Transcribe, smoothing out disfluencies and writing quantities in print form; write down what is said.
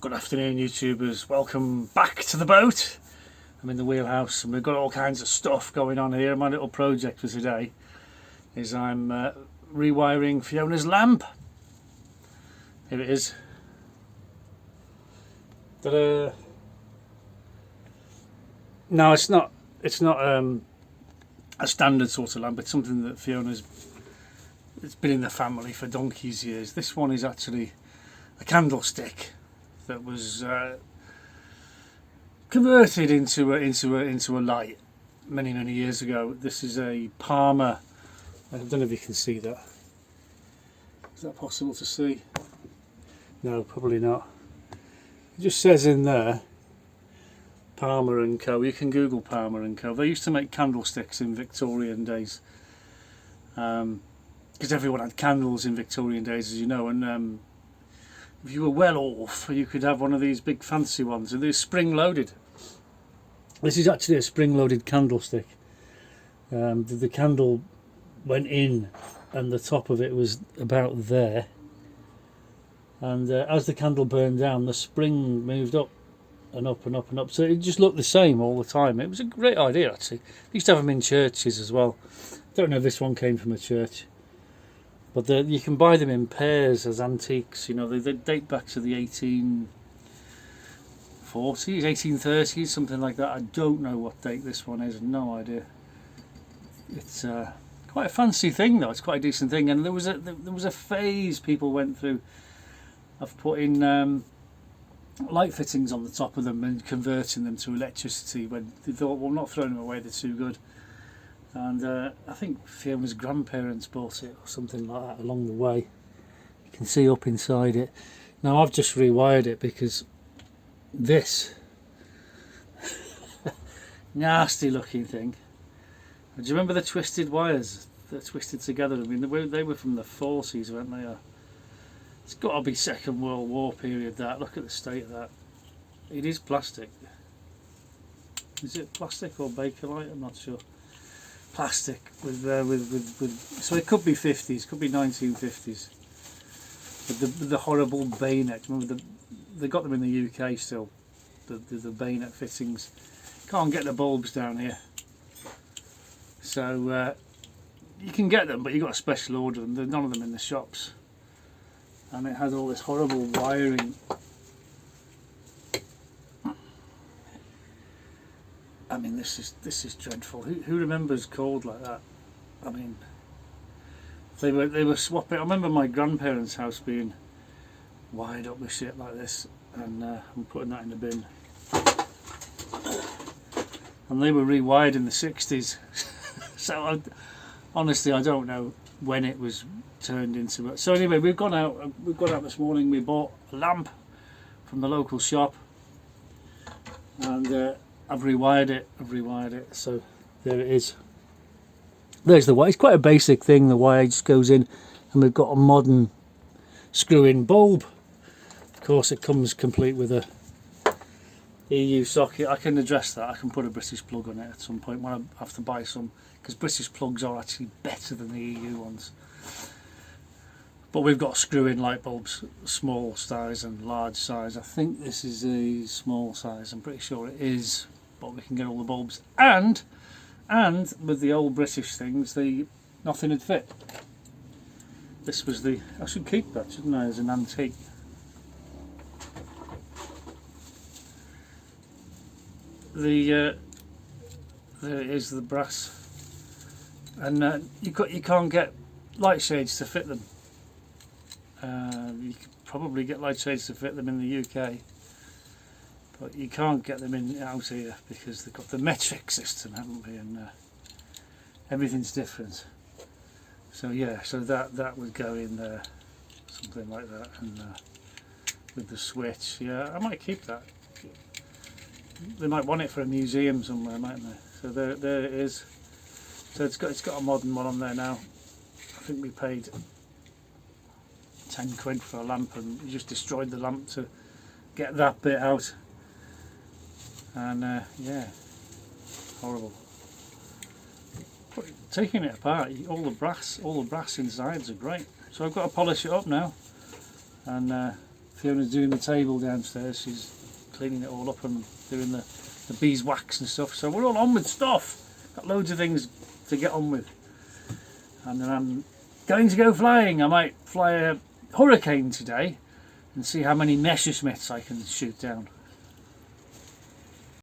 Good afternoon, YouTubers. Welcome back to the boat. I'm in the wheelhouse and we've got all kinds of stuff going on here. My little project for today is I'm rewiring Fiona's lamp. Here it is. Ta-da! No, it's not a standard sort of lamp. It's something that it's been in the family for donkey's years. This one is actually a candlestick that was converted into a light many years ago. This is a Palmer. I don't know if you can see that. Is that possible to see? No, probably not. It just says in there Palmer and Co. You can Google Palmer and Co. They used to make candlesticks in Victorian days, because everyone had candles in Victorian days, as you know, and if you were well off, you could have one of these big fancy ones, and they're spring loaded. This is actually a spring loaded candlestick. The candle went in and the top of it was about there, and as the candle burned down, the spring moved up and up and up and up, so it just looked the same all the time. It was a great idea actually. They used to have them in churches as well. Don't know if this one came from a church, but you can buy them in pairs as antiques. You know, they date back to the 1840s, 1830s, something like that. I don't know what date this one is, no idea. It's quite a fancy thing though. It's quite a decent thing, and there was a phase people went through of putting light fittings on the top of them and converting them to electricity when they thought, well, not throwing them away, they're too good. And I think Fiona's grandparents bought it or something like that along the way. You can see up inside it. Now I've just rewired it because this nasty looking thing. Do you remember the twisted wires that twisted together? I mean, they were from the 40s, weren't they? It's got to be Second World War period. That, look at the state of that. It is plastic. Is it plastic or Bakelite? I'm not sure. Plastic with so it could be 50s, could be 1950s. With the horrible bayonet. Remember they got them in the UK still. The bayonet fittings. Can't get the bulbs down here. So you can get them, but you got to special order them. There's none of them in the shops. And it has all this horrible wiring. I mean, this is dreadful. Who remembers cold like that? I mean, they were swapping. I remember my grandparents' house being wired up with shit like this, and I'm putting that in the bin. And they were rewired in the 60s. So honestly, I don't know when it was turned into it. So anyway, we've gone out this morning. We bought a lamp from the local shop, and I've rewired it, so there it is. There's the wire. It's quite a basic thing. The wire just goes in, and we've got a modern screw-in bulb. Of course, it comes complete with a EU socket. I can address that. I can put a British plug on it at some point when I have to buy some, because British plugs are actually better than the EU ones. But we've got screw-in light bulbs, small size and large size. I think this is a small size. I'm pretty sure it is. But we can get all the bulbs, and with the old British things, nothing would fit. This was I should keep that, shouldn't I, as an antique. There it is, the brass, and you can't get light shades to fit them. You could probably get light shades to fit them in the UK. But you can't get them out here because they've got the metric system, haven't we? And everything's different. So yeah, so that would go in there, something like that, and with the switch. Yeah, I might keep that. They might want it for a museum somewhere, mightn't they? So there it is. So it's got a modern one on there now. I think we paid 10 quid for a lamp, and we just destroyed the lamp to get that bit out. And yeah, horrible. Taking it apart, all the brass insides are great. So I've got to polish it up now and Fiona's doing the table downstairs. She's cleaning it all up and doing the beeswax and stuff. So we're all on with stuff. Got loads of things to get on with. And then I'm going to go flying. I might fly a hurricane today and see how many Messerschmitts I can shoot down.